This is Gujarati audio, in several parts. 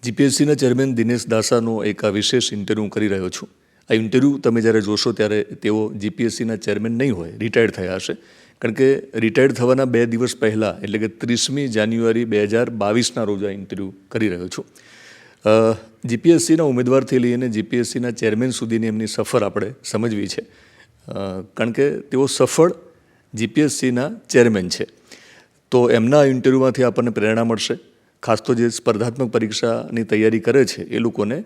જીપીએસસીના ચેરમેન દિનેશ દાસાનો એક આ વિશેષ ઇન્ટરવ્યૂ કરી રહ્યો છું. આ ઇન્ટરવ્યૂ તમે જ્યારે જોશો ત્યારે તેઓ જીપીએસસીના ચેરમેન નહીં હોય, રિટાયર્ડ થયા હશે. કારણ કે રિટાયર્ડ થવાના 2 દિવસ પહેલાં, એટલે કે 30મી જાન્યુઆરી 2022ના રોજ આ ઇન્ટરવ્યૂ કરી રહ્યો છું. જીપીએસસીના ઉમેદવારથી લઈને જીપીએસસીના ચેરમેન સુધીની એમની સફર આપણે સમજવી છે. કારણ કે તેઓ સફળ જીપીએસસીના ચેરમેન છે. તો એમના ઇન્ટરવ્યૂમાંથી આપણને પ્રેરણા મળશે. ખાસ તો જે સ્પર્ધાત્મક પરીક્ષાની તૈયારી કરે છે એ લોકોને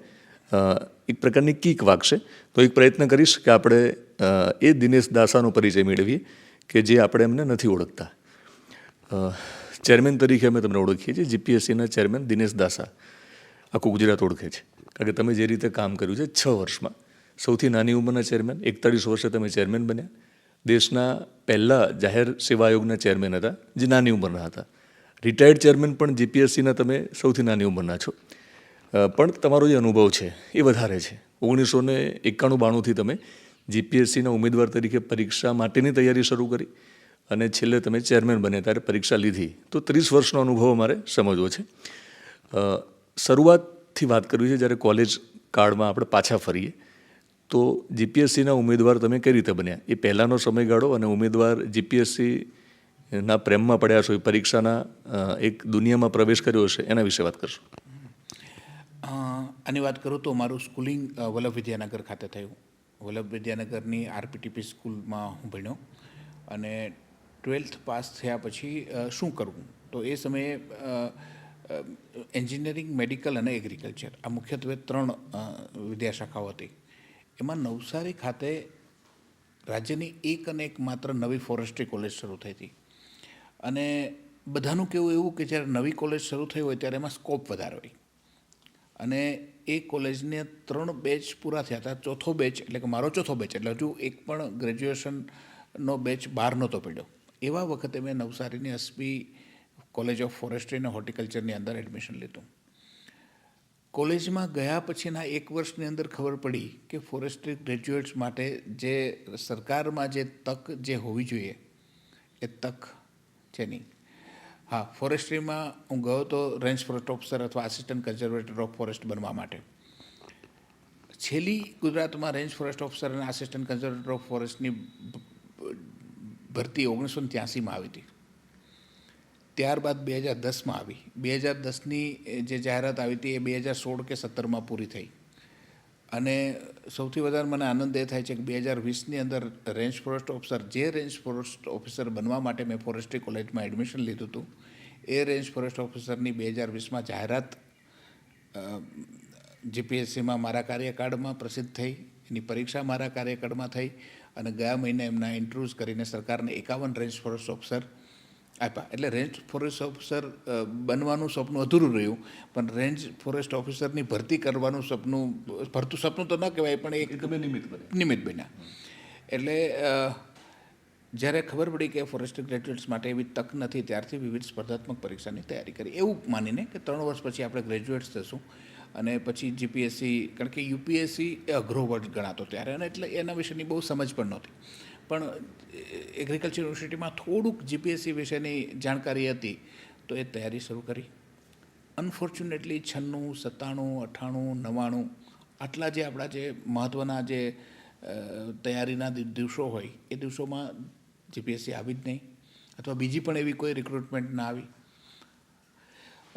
એક પ્રકારની કીક વાગશે. તો એક પ્રયત્ન કરીશ કે આપણે એ દિનેશ દાસાનો પરિચય મેળવીએ કે જે આપણે એમને નથી ઓળખતા. ચેરમેન તરીકે અમે તમને ઓળખીએ છીએ. જીપીએસસીના ચેરમેન દિનેશ દાસા આખું ગુજરાત ઓળખે છે. કારણ કે તમે જે રીતે કામ કર્યું છે 6 વર્ષમાં, સૌથી નાની ઉંમરના ચેરમેન, 41 વર્ષે તમે ચેરમેન બન્યા. દેશના પહેલા જાહેર સેવા આયોગના ચેરમેન હતા, જે નાની ઉંમરના હતા. રિટાયર્ડ ચેરમેન પણ જીપીએસસીના તમે સૌથી નાની ઉંમરના છો. પણ તમારો જે અનુભવ છે એ વધારે છે. 1991-92થી તમે જીપીએસસીના ઉમેદવાર તરીકે પરીક્ષા માટેની તૈયારી શરૂ કરી અને છેલ્લે તમે ચેરમેન બન્યા ત્યારે પરીક્ષા લીધી. તો 30 વર્ષનો અનુભવ અમારે સમજવો છે. શરૂઆતથી વાત કરવી છે. જ્યારે કોલેજ કાળમાં આપણે પાછા ફરીએ તો જીપીએસસીના ઉમેદવાર તમે કઈ રીતે બન્યા, એ પહેલાંનો સમયગાળો અને ઉમેદવાર જીપીએસસીના પ્રેમમાં પડ્યા છો, એ પરીક્ષાના એક દુનિયામાં પ્રવેશ કર્યો હશે, એના વિશે વાત કરશો. આની વાત કરું તો મારું સ્કૂલિંગ વલ્લભ વિદ્યાનગર ખાતે થયું. વલ્લભ વિદ્યાનગરની આરપીટીપી સ્કૂલમાં હું ભણ્યો અને 12th પાસ થયા પછી શું કરવું, તો એ સમયે એન્જિનિયરિંગ, મેડિકલ અને એગ્રીકલ્ચર, આ મુખ્યત્વે 3 વિદ્યાશાખાઓ હતી. એમાં નવસારી ખાતે રાજ્યની એક અને એક માત્ર નવી ફોરેસ્ટ્રી કોલેજ શરૂ થઈ હતી. અને બધાનું કહેવું એવું કે જ્યારે નવી કોલેજ શરૂ થઈ હોય ત્યારે એમાં સ્કોપ વધારે હોય. અને એ કોલેજને 3 બેચ પૂરા થયા હતા. ચોથો બેચ એટલે કે મારો ચોથો બેચ, એટલે હજુ એક પણ ગ્રેજ્યુએશનનો બેચ બહાર નહોતો પડ્યો. એવા વખતે મેં નવસારીની એસપી કોલેજ ઓફ ફોરેસ્ટ્રી અને હોર્ટિકલ્ચરની અંદર એડમિશન લીધું. કોલેજમાં ગયા પછીના 1 વર્ષની અંદર ખબર પડી કે ફોરેસ્ટ્રી ગ્રેજ્યુએટ્સ માટે જે સરકારમાં જે તક જે હોવી જોઈએ એ તક છે નહીં. હા, ફોરેસ્ટ્રીમાં હું ગયો તો રેન્જ ફોરેસ્ટ ઓફિસર અથવા આસિસ્ટન્ટ કન્ઝર્વેટર ઓફ ફોરેસ્ટ બનવા માટે. છેલ્લી ગુજરાતમાં રેન્જ ફોરેસ્ટ ઓફિસર અને આસિસ્ટન્ટ કન્ઝર્વેટર ઓફ ફોરેસ્ટની ભરતી 1983માં આવી હતી. ત્યારબાદ 2010માં આવી. 2010ની જે જાહેરાત આવી હતી એ 2016 કે 17માં પૂરી થઈ. અને સૌથી વધારે મને આનંદ એ થાય છે કે 2020ની અંદર રેન્જ ફોરેસ્ટ ઓફિસર, જે રેન્જ ફોરેસ્ટ ઓફિસર બનવા માટે મેં ફોરેસ્ટ્રી કોલેજમાં એડમિશન લીધું હતું, એ રેન્જ ફોરેસ્ટ ઓફિસરની 2020માં જાહેરાત જીપીએસસીમાં મારા કાર્યકાળમાં પ્રસિદ્ધ થઈ. એની પરીક્ષા મારા કાર્યકાળમાં થઈ અને ગયા મહિને એમના ઇન્ટરવ્યૂઝ કરીને સરકારને 51 રેન્જ ફોરેસ્ટ ઓફિસર આપ્યા. એટલે રેન્જ ફોરેસ્ટ ઓફિસર બનવાનું સપનું અધૂરું રહ્યું, પણ રેન્જ ફોરેસ્ટ ઓફિસરની ભરતી કરવાનું સપનું, ભરતું સપનું તો ન કહેવાય પણ એક નિમિત્ત બન્યા. એટલે જ્યારે ખબર પડી કે ફોરેસ્ટ્રી ગ્રેજ્યુએટ્સ માટે એવી તક નથી, ત્યારથી વિવિધ સ્પર્ધાત્મક પરીક્ષાની તૈયારી કરી. એવું માનીને કે 3 વર્ષ પછી આપણે ગ્રેજ્યુએટ્સ થશું અને પછી જીપીએસસી, કારણ કે યુપીએસસી એ અઘરો વર્ડ ગણાતો ત્યારે, અને એટલે એના વિશેની બહુ સમજ પણ નહોતી. પણ એગ્રીકલ્ચર યુનિવર્સિટીમાં થોડુંક જીપીએસસી વિશેની જાણકારી હતી તો એ તૈયારી શરૂ કરી. અનફોર્ચ્યુનેટલી 96, 97, 98, 99 આટલા જે આપણા જે મહત્ત્વના જે તૈયારીના દિવસો હોય એ દિવસોમાં જીપીએસસી આવી જ નહીં, અથવા બીજી પણ એવી કોઈ રિક્રુટમેન્ટ ના આવી.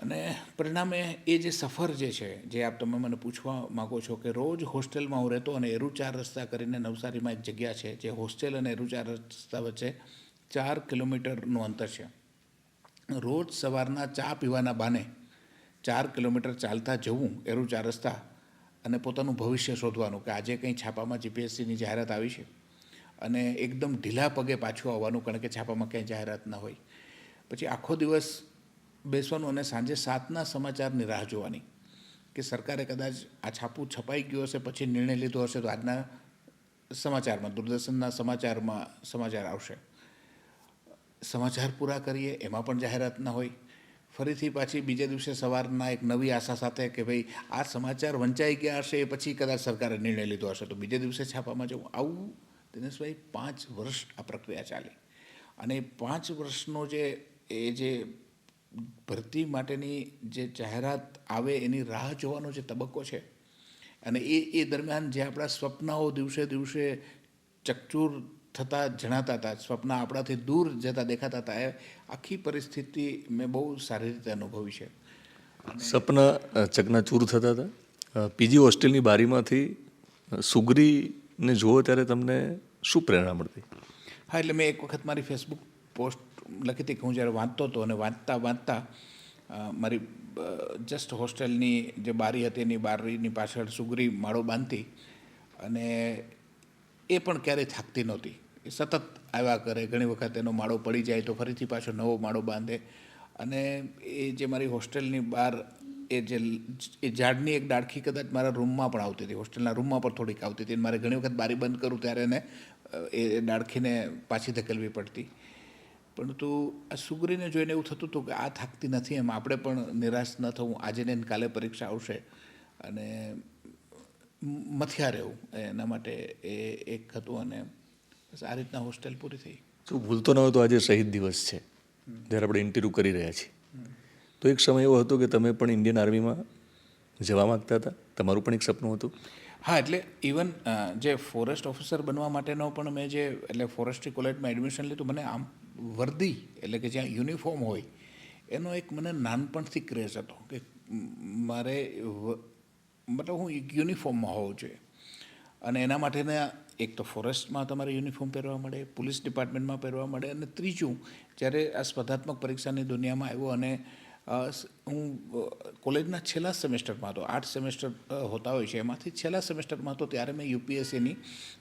અને પરિણામે એ જે સફર જે છે, જે આપ તમે મને પૂછવા માગો છો કે રોજ હોસ્ટેલમાં હું રહેતો, અને એરુ 4 રસ્તા કરીને નવસારીમાં એક જગ્યા છે જે હોસ્ટેલ અને એરુ 4 રસ્તા વચ્ચે 4 કિલોમીટરનું અંતર છે. રોજ સવારના ચા પીવાના બહાને 4 કિલોમીટર ચાલતા જવું એરુ 4 રસ્તા અને પોતાનું ભવિષ્ય શોધવાનું કે આજે કંઈ છાપામાં જીપીએસસીની જાહેરાત આવી છે, અને એકદમ ઢીલા પગે પાછું આવવાનું કારણ કે છાપામાં ક્યાંય જાહેરાત ના હોય. પછી આખો દિવસ બેસવાનું અને સાંજે 7ના સમાચારની રાહ જોવાની કે સરકારે કદાચ આ છાપું છપાઈ ગયું હશે, પછી નિર્ણય લીધો હશે તો આજના સમાચારમાં, દૂરદર્શનના સમાચારમાં સમાચાર આવશે. સમાચાર પૂરા કરીએ, એમાં પણ જાહેરાત ના હોય. ફરીથી પાછી બીજે દિવસે સવારના એક નવી આશા સાથે કે ભાઈ આ સમાચાર વંચાઈ ગયા હશે, એ પછી કદાચ સરકારે નિર્ણય લીધો હશે તો બીજે દિવસે છાપામાં જવું. આવું દિનેશભાઈ 5 વર્ષ આ પ્રક્રિયા ચાલી. અને 5 વર્ષનો જે ભરતી માટેની જે જાહેરાત આવે એની રાહ જોવાનો જે તબક્કો છે અને એ દરમિયાન જે આપણા સ્વપ્નાઓ દિવસે દિવસે ચકચૂર થતા જણાતા હતા, સ્વપ્ન આપણાથી દૂર જતા દેખાતા હતા, એ આખી પરિસ્થિતિ મેં બહુ સારી રીતે અનુભવી છે. સપના ચકનાચૂર થતા હતા. પીજી હોસ્ટેલની બારીમાંથી સુગરીને જુઓ ત્યારે તમને શું પ્રેરણા મળતી? હા, એટલે મેં એક વખત મારી ફેસબુક પોસ્ટ લખી હતી કે હું જ્યારે વાંચતો હતો અને વાંચતા મારી જસ્ટ હોસ્ટેલની જે બારી હતી એની બારીની પાછળ સુગરી માળો બાંધતી અને એ પણ ક્યારેય થાકતી નહોતી. એ સતત આવ્યા કરે, ઘણી વખત એનો માળો પડી જાય તો ફરીથી પાછો નવો માળો બાંધે. અને એ જે મારી હોસ્ટેલની બહાર એ ઝાડની એક ડાળખી કદાચ મારા રૂમમાં પણ આવતી હતી, હોસ્ટેલના રૂમમાં પણ થોડીક આવતી હતી. મારે ઘણી વખત બારી બંધ કરું ત્યારે એને એ ડાળખીને પાછી ધકેલવી પડતી. પરંતુ આ સુગરીને જોઈને એવું થતું હતું કે આ થાકતી નથી, એમ આપણે પણ નિરાશ ન થવું. આજે ને કાલે પરીક્ષા આવશે અને મથ્યા રહેવું, એના માટે એ એક હતું. અને બસ આ રીતના હોસ્ટેલ પૂરી થઈ. શું ભૂલતો ન હોય તો આજે શહીદ દિવસ છે, જ્યારે આપણે ઇન્ટરવ્યૂ કરી રહ્યા છીએ. તો એક સમય એવો હતો કે તમે પણ ઇન્ડિયન આર્મીમાં જવા માગતા હતા, તમારું પણ એક સપનું હતું? હા, એટલે ઇવન જે ફોરેસ્ટ ઓફિસર બનવા માટેનો પણ મેં એટલે ફોરેસ્ટ્રી કોલેજમાં એડમિશન લીધું, મને આમ વર્દી એટલે કે જ્યાં યુનિફોર્મ હોય એનો એક મને નાનપણથી ક્રેઝ હતો કે મારે મતલબ હું યુનિફોર્મમાં હોવું જોઈએ. અને એના માટેના એક તો ફોરેસ્ટમાં તમારે યુનિફોર્મ પહેરવા મળે, પોલીસ ડિપાર્ટમેન્ટમાં પહેરવા મળે, અને ત્રીજું જ્યારે આ સ્પર્ધાત્મક પરીક્ષાની દુનિયામાં આવ્યો અને હું કોલેજના છેલ્લા સેમેસ્ટરમાં હતો, 8 સેમેસ્ટર હોતા હોય છે, એમાંથી છેલ્લા સેમેસ્ટરમાં હતો ત્યારે મેં યુપીએસસીની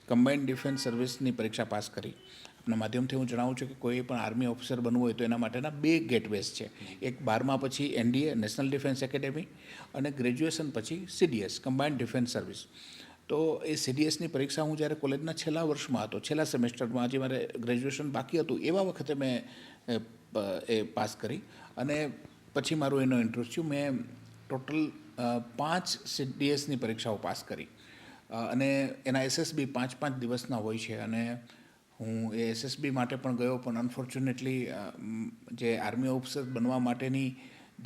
કમ્બાઇન્ડ ડિફેન્સ સર્વિસની પરીક્ષા પાસ કરી. આપના માધ્યમથી હું જણાવું છું કે કોઈ પણ આર્મી ઓફિસર બનવું હોય તો એના માટેના 2 ગેટવેઝ છે. એક 12મા પછી એનડીએ નેશનલ ડિફેન્સ એકેડેમી અને ગ્રેજ્યુએશન પછી સીડીએસ કમ્બાઇન્ડ ડિફેન્સ સર્વિસ. તો એ સીડીએસની પરીક્ષા હું જ્યારે કોલેજના છેલ્લા વર્ષમાં હતો, છેલ્લા સેમેસ્ટરમાં, જે મારે ગ્રેજ્યુએશન બાકી હતું, એવા વખતે મેં એ પાસ કરી. અને પછી મારું એનો ઇન્ટરેસ્ટ થયું. મેં ટોટલ 5 સીડીએસની પરીક્ષાઓ પાસ કરી અને એના એસએસબી 5-5 દિવસના હોય છે. અને હું એ એસએસબી માટે પણ ગયો, પણ અનફોર્ચ્યુનેટલી જે આર્મી ઓફિસર બનવા માટેની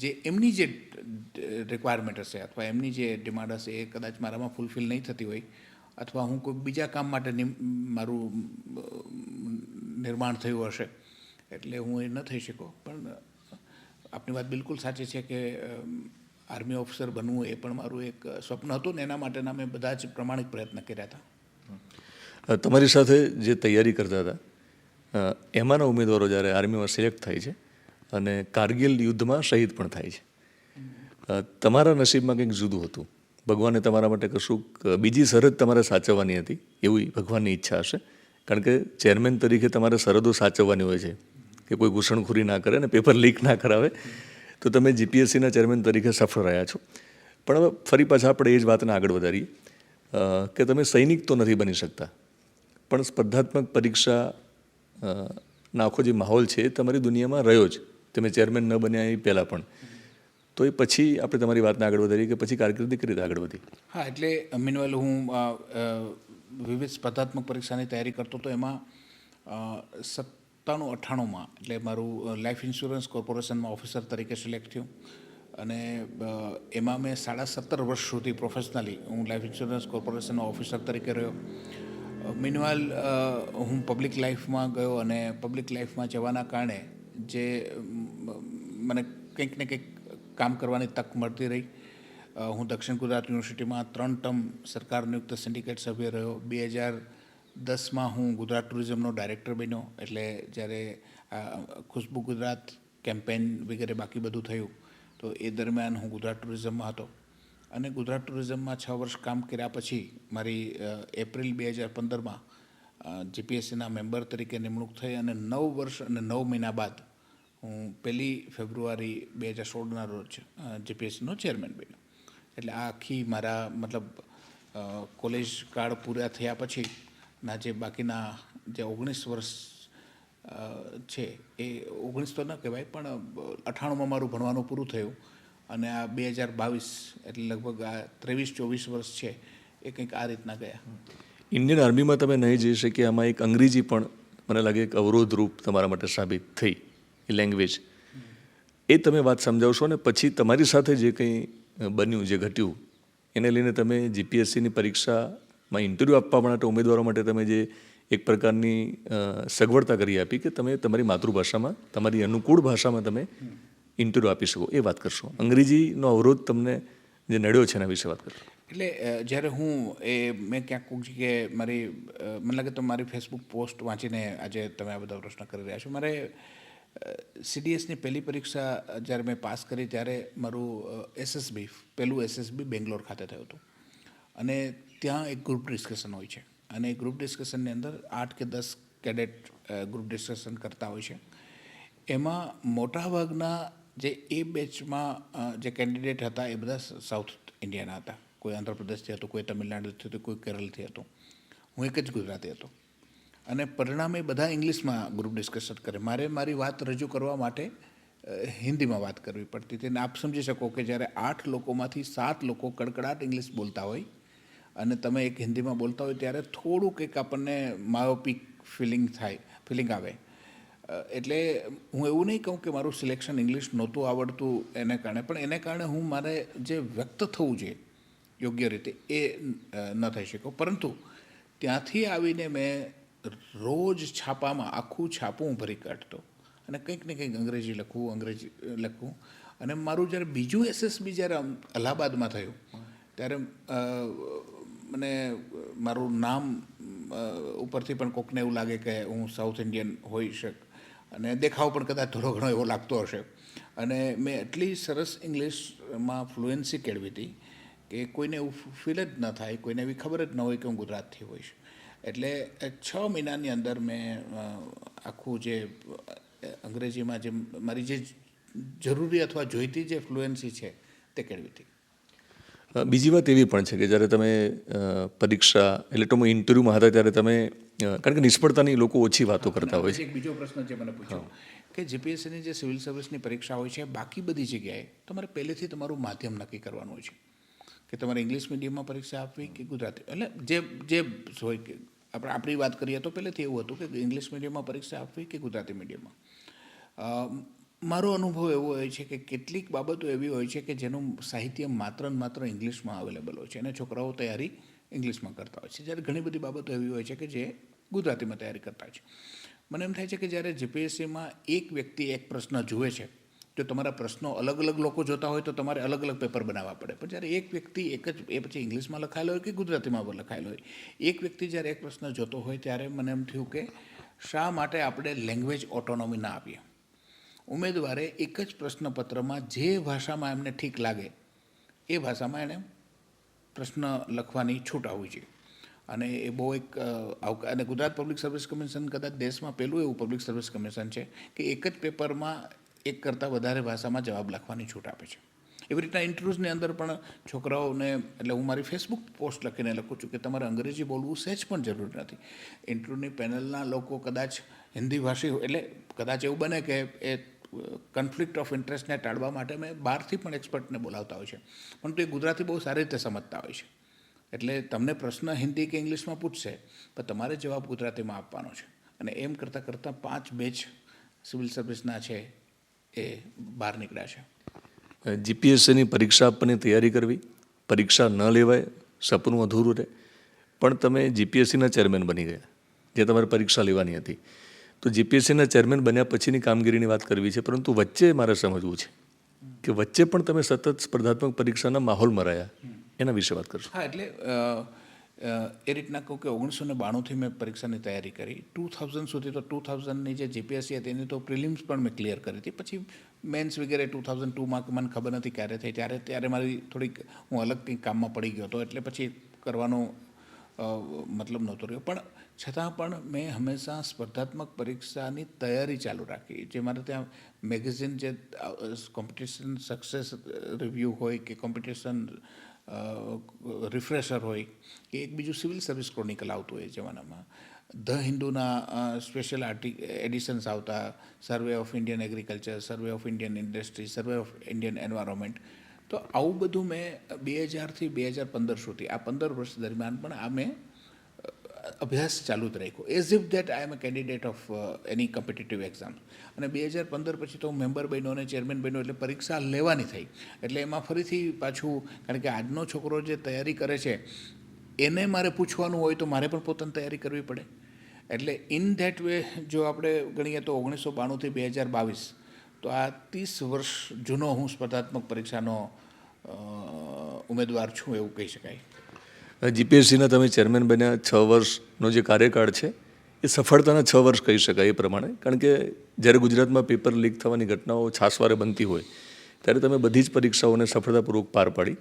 જે એમની જે રિક્વાયરમેન્ટ હશે અથવા એમની જે ડિમાન્ડ હશે એ કદાચ મારામાં ફૂલફિલ નહીં થતી હોય, અથવા હું કોઈ બીજા કામ માટે મારું નિર્માણ થયું હશે, એટલે હું એ ન થઈ શક્યો. પણ આપની વાત બિલકુલ સાચી છે કે આર્મી ઓફિસર બનવું એ પણ મારું એક સ્વપ્ન હતું ને એના માટેના મેં બધા જ પ્રમાણિક પ્રયત્ન કર્યા હતા. તમારી સાથે જે તૈયારી કરતા હતા એમાંના ઉમેદવારો જ્યારે આર્મીમાં સિલેક્ટ થાય છે અને કારગિલ યુદ્ધમાં શહીદ પણ થાય છે, તમારા નસીબમાં કંઈક જુદું હતું. ભગવાને તમારા માટે કશુંક બીજી સરહદ તમારે સાચવવાની હતી, એવી ભગવાનની ઈચ્છા હશે. કારણ કે ચેરમેન તરીકે તમારે સરહદો સાચવવાની હોય છે કે કોઈ ઘૂસણખોરી ના કરે અને પેપર લીક ના કરાવે. તો તમે જીપીએસસીના ચેરમેન તરીકે સફળ રહ્યા છો. પણ હવે ફરી પાછા આપણે એ જ વાતને આગળ વધારીએ કે તમે સૈનિક તો નથી બની શકતા, પણ સ્પર્ધાત્મક પરીક્ષા ના આખો જે માહોલ છે એ તમારી દુનિયામાં રહ્યો જ. તમે ચેરમેન ન બન્યા એ પહેલાં પણ. તો એ પછી આપણે તમારી વાતને આગળ વધારીએ કે પછી કારકિર્દી કઈ રીતે આગળ વધી? હા, એટલે મીનવેલ હું વિવિધ સ્પર્ધાત્મક પરીક્ષાની તૈયારી કરતો હતો. એમાં 97-98માં એટલે મારું લાઈફ ઇન્સ્યોરન્સ કોર્પોરેશનમાં ઓફિસર તરીકે સિલેક્ટ થયું. અને એમાં મેં 17.5 વર્ષ સુધી પ્રોફેશનલી હું લાઈફ ઇન્સ્યોરન્સ કોર્પોરેશનનો ઓફિસર તરીકે રહ્યો. મીનવાઇલ હું પબ્લિક લાઈફમાં ગયો અને પબ્લિક લાઈફમાં જવાના કારણે જે મને કંઈક ને કંઈક કામ કરવાની તક મળતી રહી. હું દક્ષિણ ગુજરાત યુનિવર્સિટીમાં 3 ટર્મ સરકાર નિયુક્ત સિન્ડિકેટ સભ્ય રહ્યો. 2010માં હું ગુજરાત ટુરિઝમનો ડાયરેક્ટર બન્યો. એટલે જ્યારે ખુશ્બુ ગુજરાત કેમ્પેન વગેરે બાકી બધું થયું તો એ દરમિયાન હું ગુજરાત ટુરિઝમમાં હતો. અને ગુજરાત ટુરિઝમમાં 6 વર્ષ કામ કર્યા પછી મારી એપ્રિલ 2015માં જીપીએસસીના મેમ્બર તરીકે નિમણૂક થઈ અને 9 વર્ષ અને 9 મહિના બાદ હું 1 ફેબ્રુઆરી 2016ના રોજ જીપીએસસીનો ચેરમેન બન્યો. એટલે આ આખી મારા મતલબ કોલેજ કાળ પૂરા થયા પછીના જે બાકીના જે 19 વર્ષ છે એ 19 તો ન કહેવાય પણ 98માં મારું ભણવાનું પૂરું થયું અને આ 2022 એટલે લગભગ આ 23-24 વર્ષ છે એ કંઈક આ રીતના ગયા. ઇન્ડિયન આર્મીમાં તમે નહીં જઈ શકી, આમાં એક અંગ્રેજી પણ મને લાગે એક અવરોધરૂપ તમારા માટે સાબિત થઈ, એ લેંગ્વેજ. એ તમે વાત સમજાવશો ને પછી તમારી સાથે જે કંઈ બન્યું, જે ઘટ્યું એને લઈને તમે જીપીએસસીની પરીક્ષામાં ઇન્ટરવ્યૂ આપવા માટે ઉમેદવારો માટે તમે જે એક પ્રકારની સગવડતા કરી આપી કે તમે તમારી માતૃભાષામાં, તમારી અનુકૂળ ભાષામાં તમે ઇન્ટરવ્યૂ આપી શકો, એ વાત કરશો. અંગ્રેજીનો અવરોધ તમને જે નડ્યો છે એના વિશે વાત કરશો. એટલે જ્યારે મેં ક્યાંક કોઈક જગ્યાએ મને લાગે તો મારી ફેસબુક પોસ્ટ વાંચીને આજે તમે આ બધા પ્રશ્ન કરી રહ્યા છો. મારે સીડીએસની પહેલી પરીક્ષા જ્યારે મેં પાસ કરી ત્યારે મારું પહેલું એસએસબી બેંગ્લોર ખાતે થયું હતું. અને ત્યાં એક ગ્રુપ ડિસ્કશન હોય છે અને એ ગ્રુપ ડિસ્કશનની અંદર 8 કે 10 કેડેટ ગ્રુપ ડિસ્કશન કરતા હોય છે. એમાં મોટાભાગના જે એ બેચમાં જે કેન્ડિડેટ હતા એ બધા સાઉથ ઇન્ડિયાના હતા. કોઈ આંધ્રપ્રદેશથી હતું, કોઈ તમિલનાડુથી હતું, કોઈ કેરળથી હતું. હું એક જ ગુજરાતી હતો. અને પરિણામે બધા ઇંગ્લિશમાં ગ્રુપ ડિસ્કશન કરે. મારે મારી વાત રજૂ કરવા માટે હિન્દીમાં વાત કરવી પડતી હતી. અને આપ સમજી શકો કે જ્યારે 8 લોકોમાંથી 7 લોકો કડકડાટ ઇંગ્લિશ બોલતા હોય અને તમે એક હિન્દીમાં બોલતા હોય ત્યારે થોડુંક એક આપણને માયોપિક ફિલિંગ આવે. એટલે હું એવું નહીં કહું કે મારું સિલેક્શન ઇંગ્લિશ નહોતું આવડતું એને કારણે, પણ એને કારણે મારે જે વ્યક્ત થવું જોઈએ યોગ્ય રીતે એ ન થઈ શક્યો. પરંતુ ત્યાંથી આવીને મેં રોજ છાપામાં આખું છાપું ભરી કાઢતો અને કંઈક ને કંઈક અંગ્રેજી લખવું. અને મારું જ્યારે બીજું એસએસબી જ્યારે અલ્હાબાદમાં થયું ત્યારે મને મારું નામ ઉપરથી પણ કોકને એવું લાગે કે હું સાઉથ ઇન્ડિયન હોઈ શક અને દેખાવ પણ કદાચ થોડો ઘણો એવો લાગતો હશે. અને મેં એટલી સરસ ઇંગ્લિશમાં ફ્લુએન્સી કેળવી હતી કે કોઈને એવું ફીલ જ ન થાય, કોઈને એવી ખબર જ ન હોય કે હું ગુજરાતથી હોઈશ. એટલે 6 મહિનાની અંદર મેં આખું જે અંગ્રેજીમાં જે મારી જે જરૂરી અથવા જોઈતી જે ફ્લુએન્સી છે તે કેળવી હતી. બીજી વાત એવી પણ છે કે જ્યારે તમે પરીક્ષા એટલે તમે ઇન્ટરવ્યૂમાં હતા ત્યારે તમે, કારણ કે નિષ્ફળતાની લોકો ઓછી વાતો કરતા હોય છે. એક બીજો પ્રશ્ન જે મને પૂછ્યો કે જીપીએસસીની જે સિવિલ સર્વિસની પરીક્ષા હોય છે બાકી બધી જગ્યાએ તમારે પહેલેથી તમારું માધ્યમ નક્કી કરવાનું હોય છે કે તમારે ઇંગ્લિશ મીડિયમમાં પરીક્ષા આપવી કે ગુજરાતી. એટલે જે હોય કે આપણી વાત કરીએ તો પહેલેથી એવું હતું કે ઇંગ્લિશ મીડિયમમાં પરીક્ષા આપવી કે ગુજરાતી મીડિયમમાં. મારો અનુભવ એવો હોય છે કે કેટલીક બાબતો એવી હોય છે કે જેનું સાહિત્ય માત્ર ને માત્ર ઇંગ્લિશમાં અવેલેબલ હોય છે અને છોકરાઓ તૈયારી ઇંગ્લિશમાં કરતા હોય છે. જ્યારે ઘણી બધી બાબતો એવી હોય છે કે જે ગુજરાતીમાં તૈયારી કરતા હોય છે. મને એમ થાય છે કે જ્યારે જીપીએસસીમાં એક વ્યક્તિ એક પ્રશ્ન જુએ છે, જો તમારા પ્રશ્નો અલગ અલગ લોકો જોતા હોય તો તમારે અલગ અલગ પેપર બનાવવા પડે. પણ જ્યારે એક વ્યક્તિ એ પછી ઇંગ્લિશમાં લખાયેલો હોય કે ગુજરાતીમાં લખાયેલો હોય, એક વ્યક્તિ જ્યારે એક પ્રશ્ન જોતો હોય ત્યારે મને એમ થયું કે શા માટે આપણે લેંગ્વેજ ઓટોનોમી ના આપીએ. ઉમેદવારે એક જ પ્રશ્નપત્રમાં જે ભાષામાં એમને ઠીક લાગે એ ભાષામાં એણે પ્રશ્ન લખવાની છૂટ આવવી જોઈએ. અને એ બહુ અને ગુજરાત પબ્લિક સર્વિસ કમિશન કદાચ દેશમાં પહેલું એવું પબ્લિક સર્વિસ કમિશન છે કે એક જ પેપરમાં એક કરતાં વધારે ભાષામાં જવાબ લખવાની છૂટ આપે છે. એવી રીતના ઇન્ટરવ્યૂઝની અંદર પણ છોકરાઓને, એટલે હું મારી ફેસબુક પોસ્ટ લખીને લખું છું કે તમારે અંગ્રેજી બોલવું સહેજ પણ જરૂરી નથી. ઇન્ટરવ્યૂની પેનલના લોકો કદાચ હિન્દી ભાષી, એટલે કદાચ એવું બને કે એ કન્ફ્લિક્ટ ઓફ ઇન્ટરેસ્ટને ટાળવા માટે મેં બહારથી પણ એક્સપર્ટને બોલાવતા હોય છે, પણ તો એ ગુજરાતી બહુ સારી રીતે સમજતા હોય છે. એટલે તમને પ્રશ્ન હિન્દી કે ઇંગ્લિશમાં પૂછશે પણ તમારે જવાબ ગુજરાતીમાં આપવાનો છે. અને એમ કરતાં કરતાં 5 બેચ સિવિલ સર્વિસના છે એ બહાર નીકળ્યા છે. જીપીએસસીની પરીક્ષા આપવાની તૈયારી કરવી, પરીક્ષા ન લેવાય, સપનું અધૂરું રહે, પણ તમે જીપીએસસીના ચેરમેન બની ગયા જે તમારે પરીક્ષા લેવાની હતી. તો જીપીએસસીના ચેરમેન બન્યા પછીની કામગીરીની વાત કરવી છે, પરંતુ વચ્ચે મારે સમજવું છે કે વચ્ચે પણ તમે સતત સ્પર્ધાત્મક પરીક્ષાના માહોલમાં રહ્યા, એના વિશે વાત કરશો. હા, એટલે એ રીતના કહું કે 1992થી મેં પરીક્ષાની તૈયારી કરી. 2000 સુધી તો 2000ની જે જીપીએસસી હતી એની તો પ્રિલિમ્સ પણ મેં ક્લિયર કરી હતી. પછી મેન્સ વગેરે 2002માં મને ખબર નથી ક્યારે થઈ, ત્યારે મારી થોડીક હું અલગ કંઈક કામમાં પડી ગયો હતો, એટલે પછી કરવાનો મતલબ નહોતો રહ્યો. પણ છતાં પણ મેં હંમેશા સ્પર્ધાત્મક પરીક્ષાની તૈયારી ચાલુ રાખી. જે મારે ત્યાં મેગેઝિન જે કોમ્પિટિશન સક્સેસ રિવ્યૂ હોય કે કોમ્પિટિશન રિફ્રેશર હોય કે એક બીજું સિવિલ સર્વિસ ક્રોનિકલ આવતું હોય જમાનામાં, ધ હિન્દુના સ્પેશિયલ એડિશન્સ આવતા, survey of Indian agriculture, survey of Indian industry, survey of Indian environment. તો આવું બધું મેં 2000થી 2015 સુધી આ 15 વર્ષ દરમિયાન પણ આ મેં અભ્યાસ ચાલુ જ રાખ્યો as if that I am a candidate of any competitive exam. અને 2015 પછી તો હું મેમ્બર બન્યો અને ચેરમેન બન્યો એટલે પરીક્ષા લેવાની થઈ. એટલે એમાં ફરીથી પાછું, કારણ કે આજનો છોકરો જે તૈયારી કરે છે એને મારે પૂછવાનું હોય તો મારે પણ પોતાની તૈયારી કરવી પડે. એટલે ઇન ધેટ વે જો આપણે ગણીએ તો 1992 થી 2022, તો આ 30 વર્ષ જૂનો હું સ્પર્ધાત્મક પરીક્ષાનો ઉમેદવાર છું એવું કહી શકાય. જીપીએસસીના તમે ચેરમેન બન્યા 6 વર્ષનો જે કાર્યકાળ છે એ સફળતાના 6 વર્ષ કહી શકાય એ પ્રમાણે. કારણ કે જ્યારે ગુજરાતમાં પેપર લીક થવાની ઘટનાઓ છાસવારે બનતી હોય ત્યારે તમે બધી જ પરીક્ષાઓને સફળતાપૂર્વક પાર પાડી.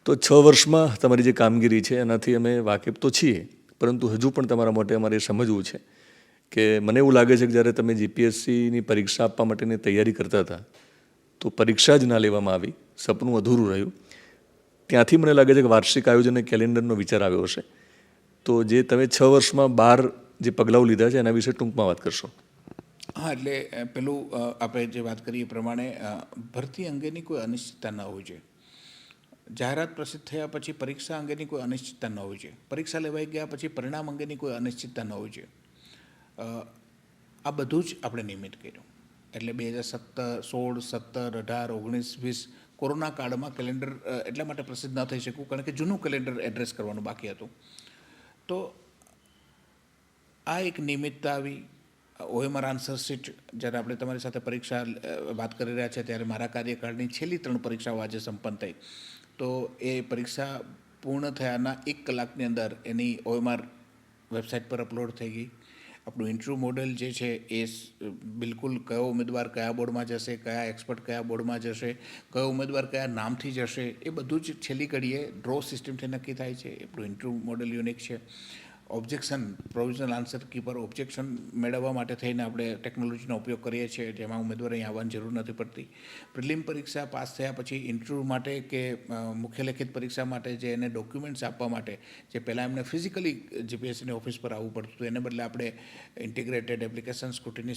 તો 6 વર્ષમાં તમારી જે કામગીરી છે એનાથી અમે વાકેફ તો છીએ, પરંતુ હજુ પણ તમારા માટે અમારે સમજવું છે કે મને એવું લાગે છે કે જ્યારે તમે જીપીએસસીની પરીક્ષા આપવા માટેની તૈયારી કરતા હતા તો પરીક્ષા જ ના લેવામાં આવી, સપનું અધૂરું રહ્યું. ત્યાંથી મને લાગે છે કે વાર્ષિક આયોજન કેલેન્ડરનો વિચાર આવ્યો હશે. તો જે તમે 6 વર્ષમાં 12 જે પગલાઓ લીધા છે એના વિશે ટૂંકમાં વાત કરશો. હા, એટલે પેલું આપણે જે વાત કરીએ એ પ્રમાણે ભરતી અંગેની કોઈ અનિશ્ચિતતા ન હોવી જોઈએ. જાહેરાત પ્રસિદ્ધ થયા પછી પરીક્ષા અંગેની કોઈ અનિશ્ચિતતા ન હોવી જોઈએ. પરીક્ષા લેવાઈ ગયા પછી પરિણામ અંગેની કોઈ અનિશ્ચિતતા ન હોવી જોઈએ. આ બધું જ આપણે નિયમિત કર્યું. એટલે 2016, 17, 18, 19, 20 કોરોના કાળમાં કેલેન્ડર એટલા માટે પ્રસિદ્ધ ન થઈ શક્યું કારણ કે જૂનું કેલેન્ડર એડ્રેસ કરવાનું બાકી હતું. તો આ એક નિયમિતતા આવી. OMR આન્સર શીટ, જ્યારે આપણે તમારી સાથે પરીક્ષા વાત કરી રહ્યા છે ત્યારે મારા કાર્યકાળની છેલ્લી 3 પરીક્ષાઓ આજે સંપન્ન થઈ. તો એ પરીક્ષા પૂર્ણ થયાના 1 કલાકની અંદર એની OMR વેબસાઇટ પર અપલોડ થઈ ગઈ. આપણું ઇન્ટરવ્યૂ મોડેલ જે છે એ બિલકુલ કયો ઉમેદવાર કયા બોર્ડમાં જશે, કયા એક્સપર્ટ કયા બોર્ડમાં જશે, કયો ઉમેદવાર કયા નામથી જશે, એ બધું જ છેલ્લી ઘડીએ ડ્રો સિસ્ટમથી નક્કી થાય છે. આપણું ઇન્ટરવ્યૂ મોડેલ યુનિક છે. ઓબ્જેક્શન, પ્રોવિઝનલ આન્સર કી પર ઓબ્જેક્શન મેળવવા માટે થઈને આપણે ટેકનોલોજીનો ઉપયોગ કરીએ છીએ, જેમાં ઉમેદવાર અહીં આવવાની જરૂર નથી પડતી. પ્રિલિમ પરીક્ષા પાસ થયા પછી ઇન્ટરવ્યૂ માટે કે મુખ્ય લેખિત પરીક્ષા માટે જે એને ડોક્યુમેન્ટ્સ આપવા માટે જે પહેલાં એમને ફિઝિકલી જીપીએસસીની ઓફિસ પર આવવું પડતું હતું, એને બદલે આપણે ઇન્ટિગ્રેટેડ એપ્લિકેશન સ્ક્રુટિની